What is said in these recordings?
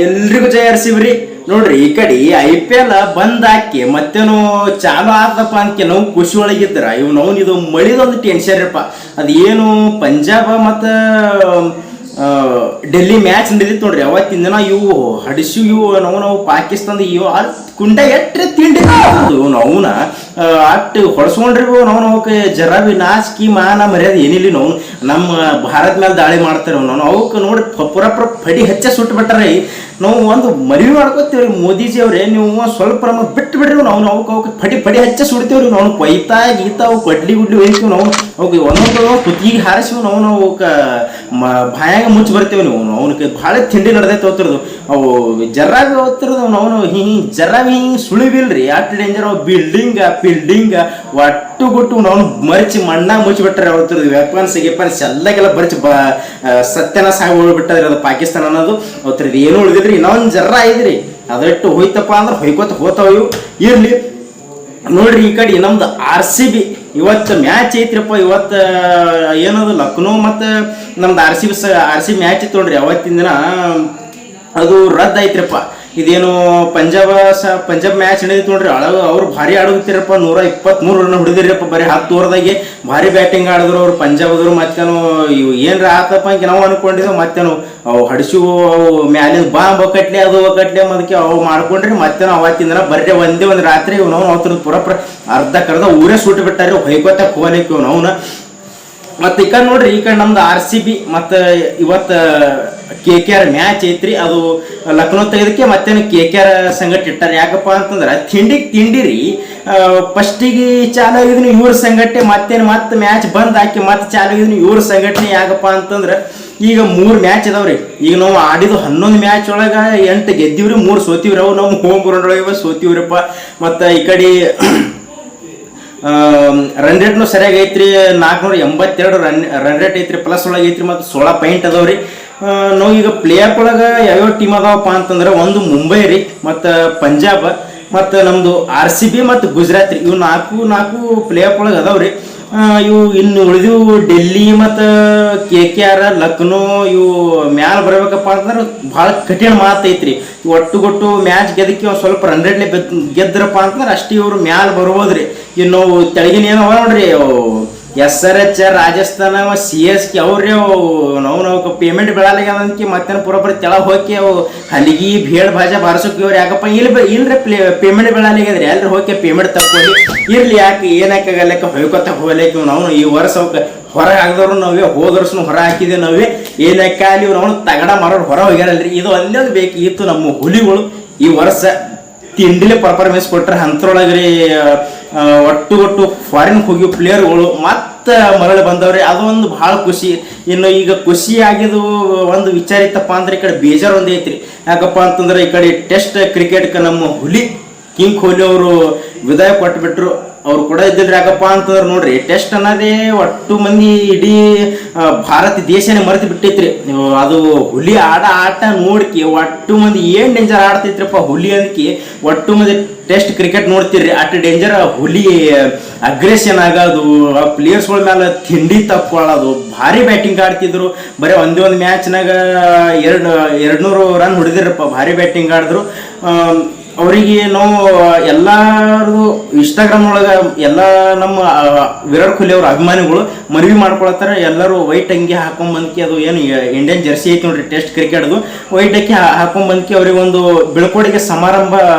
ಎಲ್ರಿಗೂ ಜಯ ಹರ್ಸಿವ್ರಿ. ನೋಡ್ರಿ ಈ ಕಡೆ IPL ಬಂದ್ ಹಾಕಿ ಮತ್ತೇನು ಚಾಲು ಆದಪ್ಪ ಅಂತ ನಾವು ಖುಷಿ ಒಳಗಿದ್ರ ಇವ್ ಇದು ಮಳಿದೊಂದು ಟೆನ್ಷನ್ ರೀಪ್ಪ. ಅದು ಏನು ಪಂಜಾಬ್ ಮತ್ತು ಡೆಲ್ಲಿ ಮ್ಯಾಚ್ ನಡೆದಿತ್ತು ನೋಡ್ರಿ. ಅವತ್ತಿನ ದಿನ ಇವು ಹಡಿಸಿ ಇವು ನಾವು ಪಾಕಿಸ್ತಾನದ ಇವು ಕುಂಡ ಎಟ್ರೆ ತಿಂಡಿ ಅವನ ಅಟ್ಟು ಹೊಡ್ಸ್ಕೊಂಡ್ರಿ ಅವಕ್ಕೆ ಜರ ಬಿ ನಾಚಿಕಿ ಮಾನ ಮರ್ಯಾದೆ ಏನಿಲ್ಲ. ನಾವು ನಮ್ಮ ಭಾರತ ಮೇಲೆ ದಾಳಿ ಮಾಡ್ತಾರೆ ಅವಕ್ಕೆ ನೋಡಿ ಪುರ ಪಡಿ ಹಚ್ಚ ಸುಟ್ಟು ಬಿಟ್ಟಾರೆ. ನಾವು ಒಂದು ಮನವಿ ಮಾಡ್ಕೋತೀವ್ರಿ ಮೋದಿಜಿ ಅವ್ರೆ, ನೀವು ಸ್ವಲ್ಪ ನಮಗೆ ಬಿಟ್ಟು ಬಿಡ್ರಿ. ನಾವು ಅವಕ್ಕೆ ಪಡಿ ಹಚ್ಚ ಸುಡ್ತೇವ್ರಿ. ನಾವು ಕೊಯ್ತಾ ಗೀತಾ ಅವು ಕಡ್ಲಿ ಗುಡ್ಲಿ ಒಯ್ತೀವಿ. ನಾವು ಅವಕ್ಕೆ ಒಂದೊಂದು ಕುತ್ತಿಗೆ ಹಾರಿಸಿವಿ. ನಾವು ಅವಕ್ಕೆ ಬಾಯಾಗ ಮುಚ್ಚಿ ಬರ್ತೇವೆ. ಅವನಕ್ಕೆ ಭಾಳ ತಿಂಡಿ ನಡೆದೈತೆ ಹೋಗ್ತಿರೋದು. ಅವು ಜರ್ರಾಬಿ ಹೋಗ್ತಿರೋದು ನಾವು ಹಿಂಗೆ ಜರ್ರಾಬಿ ಹಿಂಗೆ ಸುಳಿವಿಲ್ರಿ. ಅಷ್ಟು ಡೇಂಜರ್. ಅವು ಬಿಲ್ಡಿಂಗ ಒಟ್ಟು ಗುಟ್ಟು ನಾವು ಮರಿಚಿ ಮಣ್ಣಾಗ ಮುಚ್ಚಿಬಿಟ್ರೆ ಹೋಗ್ತಿರೋದು. ವೆಪನ್ಸ್ ಎಲ್ಲಕ್ಕೆಲ್ಲ ಬರಿಚಿ ಸತ್ಯನಾಶ ಆಗಿ ಹೋಗ್ಬಿಟ್ಟದ್ರಿ ಅದು ಪಾಕಿಸ್ತಾನ ಅನ್ನೋದು ಹೋಗ್ತಿರೋದು. ಏನು ಉಳಿದಿದ್ರಿ ಇನ್ನೊಂದು ಜರ್ರ ಐದ್ರಿ. ಅದಟ್ಟು ಹೋಯ್ತಪ್ಪ ಅಂದ್ರೆ ಹೊಯ್ಕೋತ ಹೋತಾವ ಇರ್ಲಿ. ನೋಡ್ರಿ ಈ ಕಡೆ ನಮ್ದು RCB ಇವತ್ತು ಮ್ಯಾಚ್ ಐತ್ರಿಪ್ಪ. ಇವತ್ತು ಏನದು ಲಕ್ನೋ ಮತ್ತು ನಮ್ದು RCB ಮ್ಯಾಚ್ ಇತ್ತು ನೋಡ್ರಿ. ಅವತ್ತಿನ ದಿನ ಅದು ರದ್ದು ಐತ್ರಿಪ್ಪ. ಇದೇನು ಪಂಜಾಬ್ ಮ್ಯಾಚ್ ನಡೆದಿತ್ತು ನೋಡ್ರಿ. ಅವ್ರು ಭಾರಿ ಆಡುತ್ತಿರಪ್ಪ. 123 ರನ್ ಹೊಡೆದಿರಪ್ಪ ಬರೀ 10 ಓವರ್ದಾಗೆ. ಭಾರಿ ಬ್ಯಾಟಿಂಗ್ ಆಡಿದ್ರು ಅವ್ರು ಪಂಜಾಬ್ದವ್ರು. ಮತ್ತೇನು ಇವು ಏನ್ರ ಆತಪ್ಪ ಅಂತ ನಾವು ಅನ್ಕೊಂಡಿದ್ದೆವು. ಮತ್ತೇನು ಅವು ಹಡಿಸು ಅವು ಮ್ಯಾಲಿನ ಬಾಂಬ್ ಒಕ್ಕಟ್ಲೆ ಅದು ಒಕ್ಕಟ್ಲೆ ಅದಕ್ಕೆ ಅವು ಮಾಡ್ಕೊಂಡ್ರಿ. ಮತ್ತೇನು ಅವತ್ತಿನ ದಿನ ಬರೀ ಒಂದೇ ಒಂದು ರಾತ್ರಿ ನಾವು ಅವತ್ತು ಪುರ ಅರ್ಧ ಊರೇ ಸುಟ್ಟು ಬಿಟ್ಟಾರಿ. ಹೊಯ್ಕೋತ ಹೋಗ್ಲಿಕ್ಕೆ ಅವನ. ಮತ್ತು ಈ ಕಡೆ ನೋಡ್ರಿ ಈ ಕಡೆ ನಮ್ದು RCB ಮತ್ತು ಇವತ್ತು KKR ಮ್ಯಾಚ್ ಐತ್ರಿ. ಅದು ಲಕ್ನೋ ತೆಗೆದಕ್ಕೆ ಮತ್ತೇನು KKR ಸಂಗಟ ಇಟ್ಟಾರ. ಯಾಕಪ್ಪ ಅಂತಂದ್ರೆ ತಿಂಡಿ ರೀ. ಫಸ್ಟಿಗೆ ಚಾಲು ಆಗಿದ್ನು ಇವ್ರ ಸಂಘಟನೆ, ಮತ್ತೆ ಮ್ಯಾಚ್ ಬಂದ್ ಹಾಕಿ ಮತ್ತೆ ಚಾಲು ಆಗಿದ್ನು ಇವ್ರ ಸಂಘಟನೆ. ಯಾಕಪ್ಪ ಅಂತಂದ್ರೆ ಈಗ 3 ಮ್ಯಾಚ್ ಇದಾವ್ರಿ. ಈಗ ನಾವು ಆಡಿದ್ದು 11 ಮ್ಯಾಚ್ ಒಳಗೆ 8 ಗೆದ್ದೀವ್ರಿ, 3 ಸೋತೀವ್ರಿ. ಅವು ನಾವು ಹೋಮ್ ಗ್ರೌಂಡ್ ಒಳಗೆ ಸೋತೀವ್ರಿಪ್ಪ. ಮತ್ತು ಈ ಕಡೆ ರನ್ ರೇಟ್ನು ಸರಿಯಾಗಿ ಐತ್ರಿ. 482 ರನ್ ರೇಟ್ ಐತ್ರಿ. ಪ್ಲಸ್ ಒಳಗೆ ಐತ್ರಿ. ಮತ್ತು 16 ಪಾಯಿಂಟ್ ಅದಾವ್ರಿ. ನಾವು ಈಗ ಪ್ಲೇಯರ್ ಒಳಗೆ ಯಾವ್ಯಾವ ಟೀಮ್ ಅದಾವಪ್ಪ ಅಂತಂದ್ರೆ ಒಂದು ಮುಂಬೈ ರೀ, ಮತ್ತು ಪಂಜಾಬ್, ಮತ್ತು ನಮ್ಮದು RCB ಮತ್ತು ಗುಜರಾತ್ ರೀ. ಇವು ನಾಲ್ಕು ಪ್ಲೇಯರ್ ಒಳಗೆ ಅದಾವ್ರಿ. ಇವು ಇನ್ನು ಉಳಿದಿವು ಡೆಲ್ಲಿ ಮತ್ತು KKR ಲಕ್ನೋ ಇವು ಮ್ಯಾಲ ಬರ್ಬೇಕಪ್ಪ ಅಂತಂದ್ರೆ ಭಾಳ ಕಠಿಣ ಮಾತೈತ್ರಿ. ಒಟ್ಟುಗೊಟ್ಟು ಮ್ಯಾಚ್ ಗೆದಕ್ಕೆ ಒಂದು ಸ್ವಲ್ಪ ರನ್ ರೇಟ್ಲೆ ಗೆದ್ರಪ್ಪ ಅಂತಂದ್ರೆ ಅಷ್ಟೇ ಇವರು ಮ್ಯಾಲ ಬರ್ಬೋದ್ರಿ. ಇನ್ನು ತೆಳಗಿನ ಏನವ ನೋಡ್ರಿ SRH ರಾಜಸ್ಥಾನ CSK ಅವ್ರಿ ನಾವು ಪೇಮೆಂಟ್ ಬೆಳಲಾಗ್ಯದಕ್ಕೆ ಮತ್ತೇನು ಪೂರಪುರ ತೆಳಗೆ ಹೋಗಿ ಅವು ಹಲಿಗಿ ಭೇಡ್ ಭಾಜಾ ಬಾರಿಸೋಕೆ ಇವ್ರು ಯಾಕಪ್ಪ ಇಲ್ರಿ ಪೇಮೆಂಟ್ ಬೆಳಲಾಗ್ಯದ್ರಿ. ಎಲ್ರಿ ಹೋಗಿ ಪೇಮೆಂಟ್ ತಕ್ಕೊಳ್ಳಿ. ಇರ್ಲಿ ಯಾಕೆ ಏನಾಕಾಗಲ್ಲಕ್ಕ ಹೊಯ್ಕೊತ ಹೋಗ್ಲಿಕ್ಕೆ ನಾವು ಈ ವರ್ಷ ಅವಕ್ಕೆ ಹೊರಗೆ ಹಾಕಿದವ್ರು ನಾವೇ. ಹೋದ ವರ್ಷನೂ ಹೊರ ಹಾಕಿದೆ ನಾವೇ. ಏನಕ್ಕಾಗಲಿ ನಾವು ತಗಡ ಮಾರೋರು ಹೊರ ಹೋಗ್ಯಾರಲ್ರಿ. ಇದು ಅಲ್ಲೊಂದು ಬೇಕಿತ್ತು ನಮ್ಮ ಹುಲಿಗಳು ಈ ವರ್ಷ ತಿಂಡಿಲೆ ಪರ್ಫಾರ್ಮೆನ್ಸ್ ಕೊಟ್ರೆ. ಅಂಥರೊಳಗ್ರಿ ಒಟ್ಟು ಫಾರಿನ್ ಹೋಗಿ ಪ್ಲೇಯರ್ಗಳು ಮತ್ತೆ ಮರಳಿ ಬಂದವ್ರಿ. ಅದೊಂದು ಭಾಳ ಖುಷಿ. ಇನ್ನು ಈಗ ಖುಷಿ ಆಗಿದ್ದು ಒಂದು ವಿಚಾರ ಇತ್ತಪ್ಪ ಅಂದ್ರೆ ಈ ಕಡೆ ಬೇಜಾರು ಒಂದೇ ಐತ್ರಿ. ಯಾಕಪ್ಪ ಅಂತಂದ್ರೆ ಈ ಕಡೆ ಟೆಸ್ಟ್ ಕ್ರಿಕೆಟ್ಗೆ ನಮ್ಮ ಹುಲಿ ಕಿಂಗ್ ಕೊಹ್ಲಿ ಅವರು ವಿದಾಯ ಕೊಟ್ಬಿಟ್ರು. ಅವ್ರು ಕೂಡ ಇದ್ದಿದ್ರು. ಯಾಕಪ್ಪ ಅಂತಂದ್ರೆ ನೋಡ್ರಿ ಟೆಸ್ಟ್ ಅನ್ನೋದೇ ಒಟ್ಟು ಮಂದಿ ಇಡೀ ಭಾರತ ದೇಶನೇ ಮರೆತು ಬಿಟ್ಟೈತ್ರಿ. ಅದು ಹುಲಿ ಆಟ ನೋಡ್ಕಿ ಒಟ್ಟು ಮಂದಿ ಏನು ಡೇಂಜರ್ ಆಡ್ತೈತ್ರಿಪ್ಪ ಹುಲಿ ಅದಕ್ಕೆ. ಒಟ್ಟು ಮಂದಿ ಟೆಸ್ಟ್ ಕ್ರಿಕೆಟ್ ನೋಡ್ತಿರ್ರಿ. ಅಷ್ಟು ಡೇಂಜರ್ ಹುಲಿ ಅಗ್ರೆಷನ್ ಆಗೋದು, ಆ ಪ್ಲೇಯರ್ಸ್ಗಳ ಮೇಲೆ ತಿಂಡಿ ತಕ್ಕೊಳ್ಳೋದು. ಭಾರಿ ಬ್ಯಾಟಿಂಗ್ ಆಡ್ತಿದ್ರು. ಬರೀ ಒಂದೇ ಮ್ಯಾಚ್ನಾಗ 200 ರನ್ ಹೊಡೆದಿರಪ್ಪ. ಭಾರಿ ಬ್ಯಾಟಿಂಗ್ ಆಡಿದ್ರು. ಅವರಿಗೆ ನಾವು ಎಲ್ಲರೂ ಇನ್ಸ್ಟಾಗ್ರಾಮ್ ಒಳಗೆ ಎಲ್ಲ ನಮ್ಮ ವಿರಾಟ್ ಕೊಹ್ಲಿ ಅವ್ರ ಅಭಿಮಾನಿಗಳು ಮನವಿ ಮಾಡ್ಕೊಳತ್ತಾರೆ. ಎಲ್ಲರೂ ವೈಟ್ ಅಂಗಿ ಹಾಕೊಂಡ್ಬಂದ್ಕಿ, ಅದು ಏನು ಇಂಡಿಯನ್ ಜರ್ಸಿ ಐತಿ ನೋಡ್ರಿ ಟೆಸ್ಟ್ ಕ್ರಿಕೆಟ್ದು, ವೈಟ್ ಅಂಗಿ ಹಾಕೊಂಡ್ಬಂದ್ಕಿ ಅವ್ರಿಗೆ ಒಂದು ಬೀಳ್ಕೊಡುಗೆ ಸಮಾರಂಭ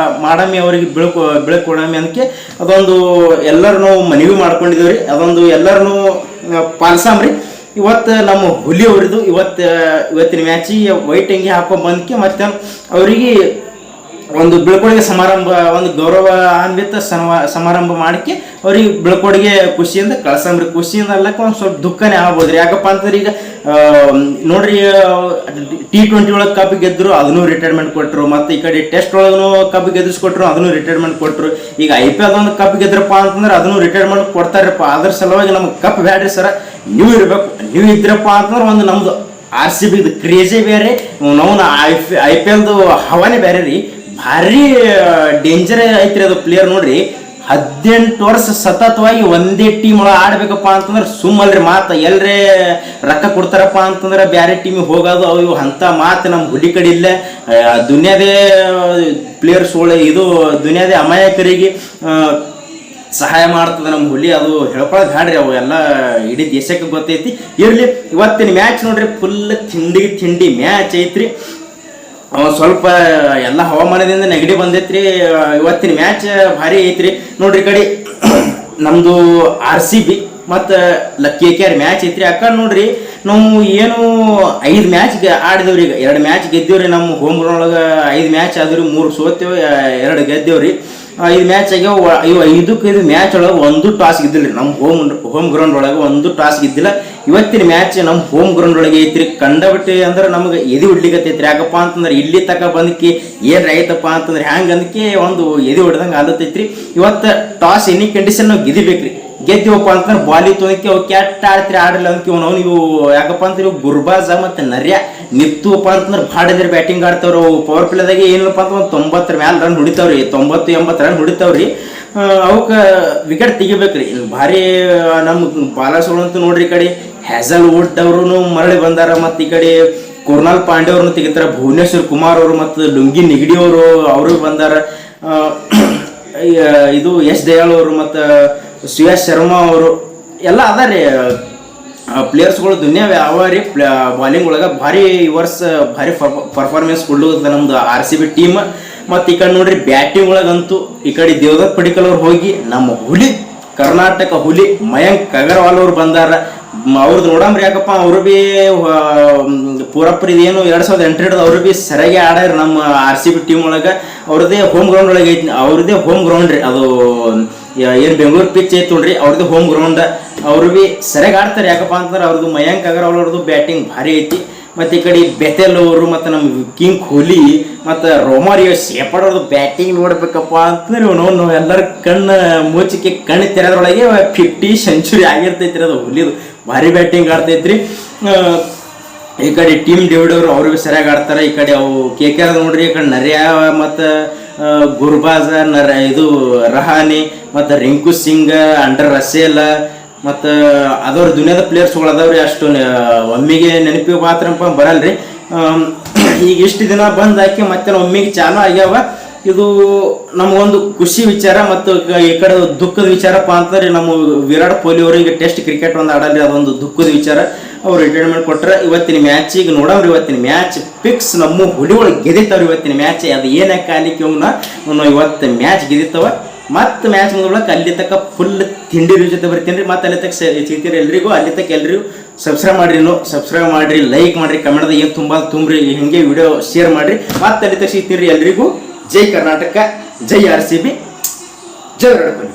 ಮಾಡಮಿ, ಅವರಿಗೆ ಬೀಳ್ಕೊಡಮಿ ಅದಕ್ಕೆ ಅದೊಂದು ಎಲ್ಲರೂ ನಾವು ಮನವಿ ಮಾಡ್ಕೊಂಡಿದ್ದೀವಿ. ಅದೊಂದು ಎಲ್ಲರೂ ಪಾಲ್ಸಾಮ್ರಿ. ಇವತ್ತು ನಮ್ಮ ಹುಲಿ ಅವ್ರದ್ದು ಇವತ್ತಿನ ಮ್ಯಾಚಿಗೆ ವೈಟ್ ಅಂಗಿ ಹಾಕೊಂಡ್ಬಂದ್ಕಿ ಮತ್ತೆ ಅವರಿಗೆ ಒಂದು ಬೀಳ್ಕೊಡುಗೆ ಸಮಾರಂಭ, ಒಂದು ಗೌರವಾನ್ವಿತ ಸಮಾರಂಭ ಮಾಡಕ್ಕೆ ಅವ್ರಿಗೆ ಬೀಳ್ಕೊಡುಗೆ ಖುಷಿಯಿಂದ ಕಳ್ಸಂಬ್ರಿ. ಖುಷಿಯಿಂದ ಅಲ್ಲಕ್ಕೆ ಒಂದು ಸ್ವಲ್ಪ ದುಃಖನೇ ಆಗ್ಬೋದ್ರಿ. ಯಾಕಪ್ಪ ಅಂತಂದ್ರೆ ಈಗ ನೋಡ್ರಿ T20 ಒಳಗೆ ಕಪ್ ಗೆದ್ರು, ಅದನ್ನು ರಿಟೈರ್ಮೆಂಟ್ ಕೊಟ್ಟರು. ಮತ್ತು ಈ ಕಡೆ ಟೆಸ್ಟ್ ಒಳಗೂ ಕಪ್ ಗೆದ್ದಿಸ್ಕೊಟ್ರು, ಅದನ್ನು ರಿಟೈರ್ಮೆಂಟ್ ಕೊಟ್ಟರು. ಈಗ IPL ಒಂದು ಕಪ್ ಗೆದ್ರಪ್ಪ ಅಂತಂದ್ರೆ ಅದನ್ನು ರಿಟೈರ್ಮೆಂಟ್ ಕೊಡ್ತಾರಪ್ಪ. ಅದ್ರ ಸಲುವಾಗಿ ನಮ್ಗೆ ಕಪ್ ಬ್ಯಾಡ್ರಿ ಸರ, ನೀವು ಇರಬೇಕು. ನೀವು ಇದ್ರಪ್ಪ ಅಂತಂದ್ರೆ ಒಂದು ನಮ್ದು RCB ಕ್ರೇಜೇ ಬೇರೆ, ನಾವು IPLದು ಹವಾನೇ ಬೇರೆ ರೀ. ಭಾರಿ ಡೇಂಜರ್ ಐತ್ರಿ ಅದು ಪ್ಲೇಯರ್. ನೋಡ್ರಿ 18 ವರ್ಷ ಸತತವಾಗಿ ಒಂದೇ ಟೀಮ್ ಒಳಗೆ ಆಡ್ಬೇಕಪ್ಪ ಅಂತಂದ್ರೆ ಸುಮ್ಮಲ್ರಿ ಮಾತು ಎಲ್ರೇ ರೊಕ್ಕ ಕೊಡ್ತಾರಪ್ಪ ಅಂತಂದ್ರೆ ಬೇರೆ ಟೀಮಿಗೆ ಹೋಗೋದು ಅವು ಅಂಥ ಮಾತು ನಮ್ಮ ಹುಲಿ ಕಡೆ ಇಲ್ಲ. ದುನಿಯಾದೇ ಪ್ಲೇಯರ್ಸ್ ಇದು ದುನಿಯಾದೇ ಅಮಾಯಕರಿಗೆ ಸಹಾಯ ಮಾಡ್ತದೆ ನಮ್ಮ ಹುಲಿ. ಅದು ಹೇಳ್ಕೊಳ್ಳೋದು ಹಾಡ್ರಿ, ಅವು ಎಲ್ಲ ಇಡೀ ದೇಶಕ್ಕೆ ಗೊತ್ತೈತಿ. ಇರಲಿ, ಇವತ್ತಿನ ಮ್ಯಾಚ್ ನೋಡ್ರಿ ಫುಲ್ ತಿಂಡಿ ಮ್ಯಾಚ್ ಐತ್ರಿ. ಸ್ವಲ್ಪ ಎಲ್ಲ ಹವಾಮಾನದಿಂದ ನೆಗಡಿ ಬಂದೈತ್ರಿ. ಇವತ್ತಿನ ಮ್ಯಾಚ್ ಭಾರಿ ಐತ್ರಿ ನೋಡ್ರಿ. ಕಡೆ ನಮ್ಮದು RCB ಮತ್ತು KKR ಮ್ಯಾಚ್ ಐತ್ರಿ. ಅಕ್ಕ ನೋಡ್ರಿ, ನಾವು ಏನು 5 ಮ್ಯಾಚ್ ಆಡಿದೇವ್ರಿ. ಈಗ 2 ಮ್ಯಾಚ್ ಗೆದ್ದೇವ್ರಿ. ನಮ್ಮ ಹೋಮ್ ಗ್ರೌಂಡ್ ಒಳಗೆ 5 ಮ್ಯಾಚ್ ಆದ್ರಿ, 3 ಸೋತೇವೆ, 2 ಗೆದ್ದೇವ್ರಿ. 5 ಮ್ಯಾಚ್ ಆಗ್ಯಾವ. 5 ಮ್ಯಾಚ್ ಒಳಗೆ ಒಂದು ಟಾಸ್ ಗೆದ್ದಿಲ್ಲ. ನಮ್ಮ ಹೋಮ್ ಗ್ರೌಂಡ್ ಒಳಗೆ ಒಂದು ಟಾಸ್ ಗೆದ್ದಿಲ್ಲ. ಇವತ್ತಿನ ಮ್ಯಾಚ್ ನಮ್ಮ ಹೋಮ್ ಗ್ರೌಂಡ್ ಒಳಗೆ ಐತ್ರಿ. ಕಂಡಬಿಟ್ಟು ಅಂದ್ರೆ ನಮ್ಗೆ ಎದಿ ಹೊಡ್ಲಿಕ್ಕೈತ್ರಿ. ಯಾಕಪ್ಪ ಅಂತಂದ್ರೆ ಇಲ್ಲಿ ತಕ ಬಂದಕ್ಕೆ ಏನು ಐತಪ್ಪ ಅಂತಂದ್ರೆ ಹ್ಯಾಂಗೆ ಅಂದಕ್ಕೆ ಒಂದು ಎದಿ ಹೊಡೆದಂಗೆ ಆಲತ್ತೈತ್ರಿ. ಇವತ್ತು ಟಾಸ್ ಎನಿ ಕಂಡೀಷನ್ ನಾವು ಗೆದಿಬೇಕ್ರಿ. ಗೆದ್ದೀವಪ್ಪ ಅಂತಂದ್ರೆ ಬಾಲಿ ತೊಗೊಳಕ್ಕೆ ಅವು ಕೆಟ್ಟ ಆಡ್ತೀರಿ, ಆಡಿಲ್ಲ ಅಂತ ನೀವು ಯಾಕಪ್ಪ ಅಂತ ಇವು ಗುರ್ಬಾಜ ಮತ್ತು ನರ್ಯ ನಿತ್ತುವಪ್ಪ ಅಂತಂದ್ರೆ ಭಾಡಿದ್ರೆ ಬ್ಯಾಟಿಂಗ್ ಆಡ್ತಾವ್ರು. ಪವರ್ ಪ್ಲೇದಾಗೆ ಏನಪ್ಪ ಅಂತ ಒಂದು 90 ಮ್ಯಾಲೆ ರನ್ ಹೊಡಿತಾವ್ರಿ, 90-80 ರನ್ ಹೊಡಿತಾವ್ರಿ. ಅವಕ್ಕೆ ವಿಕೆಟ್ ತೆಗಿಬೇಕ್ರಿ. ಭಾರಿ ನಮ್ಮ ಬಾಲರ್ಸ್ಗಳಂತೂ ನೋಡ್ರಿ, ಈ ಕಡೆ ಹ್ಯಾಸಲ್ವುಡ್ ಅವರು ಮರಳಿ ಬಂದಾರ, ಮತ್ತು ಈ ಕಡೆ ಕುರ್ನಾಲ್ ಪಾಂಡೆ ಅವ್ರನ್ನ ತೆಗಿತಾರೆ, ಭುವನೇಶ್ವರ್ ಕುಮಾರ್ ಅವರು ಮತ್ತು ಲುಂಗಿ ನಿಗಡಿ ಅವರು ಬಂದಾರ. ಇದು ಎಸ್ ದಯಾಳ್ ಅವರು ಮತ್ತು ಶ್ರೇಯಸ್ ಶರ್ಮಾ ಅವರು ಎಲ್ಲ ಅದಾರಿ ಪ್ಲೇಯರ್ಸ್ಗಳು. ದುನಿಯಾವೆ ಅವಾರಿ ಬಾಲಿಂಗ್ ಒಳಗೆ ಭಾರಿ ವರ್ಷ ಭಾರಿ ಪರ್ಫಾರ್ಮೆನ್ಸ್ ಕೊಡ್ಲುತ್ತದೆ ನಮ್ದು RCB ಟೀಮ್. ಮತ್ತು ಈ ಕಡೆ ನೋಡ್ರಿ ಬ್ಯಾಟಿಂಗ್ ಒಳಗಂತೂ ಈ ಕಡೆ ದೇವದತ್ ಪಡಿಕಲ್ ಅವ್ರು ಹೋಗಿ ನಮ್ಮ ಹುಲಿ ಕರ್ನಾಟಕ ಹುಲಿ ಮಯಾಂಕ್ ಅಗರ್ವಾಲ್ ಅವ್ರು ಬಂದಾರ. ಅವ್ರದ್ದು ನೋಡಂಬ್ರಿ, ಯಾಕಪ್ಪ ಅವರು ಭೀ ಪೂರಪ್ಪರ ಇದೇನು 2008 ಅವರು ಭೀ ಸರಿಯಾಗಿ ಆಡ್ಯಾರ ನಮ್ಮ RCB ಟೀಮ್ ಒಳಗೆ. ಅವ್ರದ್ದೇ ಹೋಮ್ ಗ್ರೌಂಡ್ ಒಳಗೆ ಐತಿ, ಅವ್ರದ್ದೇ ಹೋಮ್ ಗ್ರೌಂಡ್ ರೀ. ಅದು ಏನು ಬೆಂಗಳೂರು ಪಿಚ್ ಐತಿ ನೋಡ್ರಿ, ಅವ್ರದ್ದು ಹೋಮ್ ಗ್ರೌಂಡ್. ಅವರು ಭೀ ಸರಿಯಾಗಿ ಆಡ್ತಾರೆ. ಯಾಕಪ್ಪ ಅಂತಂದ್ರೆ ಅವ್ರದ್ದು ಮಯಾಂಕ್ ಅಗರ್ವಾಲ್ ಅವ್ರದ್ದು ಬ್ಯಾಟಿಂಗ್ ಭಾರಿ ಐತಿ. ಮತ್ತು ಈ ಕಡೆ ಬೆತೆಲ್ ಅವರು ಮತ್ತು ನಮ್ಮ ಕಿಂಗ್ ಕೊಹ್ಲಿ ಮತ್ತು ರೋಮಾರಿಯೋ ಶೇಪರ್ಡ್ ಅವ್ರದ್ದು ಬ್ಯಾಟಿಂಗ್ ನೋಡ್ಬೇಕಪ್ಪ ಅಂತಂದ್ರೆ ನಾವು ಎಲ್ಲರ ಮುಚ್ಚಿಕೆ ಕಣ್ಣು ತೆರೆದ್ರೊಳಗೆ 50 ಸೆಂಚುರಿ ಆಗಿರ್ತೈತ್ರಿ. ಅದು ಹುಲಿದು ಭಾರಿ ಬ್ಯಾಟಿಂಗ್ ಆಡ್ತೈತ್ರಿ. ಈ ಕಡೆ ಟೀಮ್ ಡೇವಿಡ್ ಅವರು ಭೀ ಸರಿಯಾಗಿ ಆಡ್ತಾರೆ. ಈ ಕಡೆ ಅವು KKR ನೋಡ್ರಿ, ಈ ಕಡೆ ನರ್ಯ ಮತ್ತು ಗುರ್ಬಾಜ ಇದು ರಹಾನೆ ಮತ್ತು ರಿಂಕು ಸಿಂಗ್, ಅಂಡರ್ ರಸೇಲ್ ಮತ್ತು ಅದವ್ರ ದುನಿಯಾದ ಪ್ಲೇಯರ್ಸ್ಗಳು ಅದಾವ್ರಿ. ಅಷ್ಟು ಒಮ್ಮಿಗೆ ನೆನಪಿಗೆ ಮಾತ್ರ ಬರಲ್ರಿ. ಈಗ ಇಷ್ಟು ದಿನ ಬಂದು ಹಾಕಿ ಮತ್ತೆ ಒಮ್ಮಿಗೆ ಚಾಲು ಆಗ್ಯಾವ. ಇದು ನಮಗೊಂದು ಖುಷಿ ವಿಚಾರ ಮತ್ತು ಈ ಕಡೆ ದುಃಖದ ವಿಚಾರಪ್ಪ ಅಂತಂದ್ರೆ ನಮ್ಮ ವಿರಾಟ್ ಕೊಹ್ಲಿ ಅವರಿಗೆ ಟೆಸ್ಟ್ ಕ್ರಿಕೆಟ್ ಒಂದು ಆಡಲ್ರಿ, ಅದೊಂದು ದುಃಖದ ವಿಚಾರ. ಅವ್ರು ರಿಟೈರ್ಮೆಂಟ್ ಕೊಟ್ಟರೆ ಇವತ್ತಿನ ಮ್ಯಾಚಿಗೆ ನೋಡವ್ರಿ. ಇವತ್ತಿನ ಮ್ಯಾಚ್ ಫಿಕ್ಸ್ ನಮ್ಮ ಹುಲಿ ಒಳಗೆ ಗೆದಿತಾವ್ರಿ ಇವತ್ತಿನ ಮ್ಯಾಚ್. ಅದು ಏನಕ್ಕೆ ಕಾಲಿಕ್ಕೆ ಇವತ್ತು ಮ್ಯಾಚ್ ಗೆದಿತಾವ. ಮತ್ತು ಮ್ಯಾಚ್ ಮುಗಿದ್ಬಿಡಕ್ಕೆ ಅಲ್ಲಿ ತಕ್ಕ ಫುಲ್ ತಿಂಡಿ ಜೊತೆ ಬರ್ತೀನಿ ರೀ. ಮತ್ತು ಅಲ್ಲಿ ತಕ್ಕ ಸಿಗ್ತೀರಿ ಎಲ್ರಿಗೂ. ಅಲ್ಲಿ ತಕ್ಕ ಎಲ್ರಿಗೂ ಸಬ್ಸ್ಕ್ರೈಬ್ ಮಾಡಿರಿ, ಲೈಕ್ ಮಾಡಿರಿ, ಕಮೆಂಟ್ದಾಗ ಏನು ತುಂಬ್ರಿ, ಹಿಂಗೆ ವಿಡಿಯೋ ಶೇರ್ ಮಾಡಿರಿ. ಮತ್ತು ಅಲ್ಲಿ ತಕ್ಕ ಸಿಗ್ತೀರಿ ಎಲ್ರಿಗೂ. ಜೈ ಕರ್ನಾಟಕ, ಜೈ RCB, ಜೈ ವಿರಾಟ್ ಕೊಹ್ಲಿ.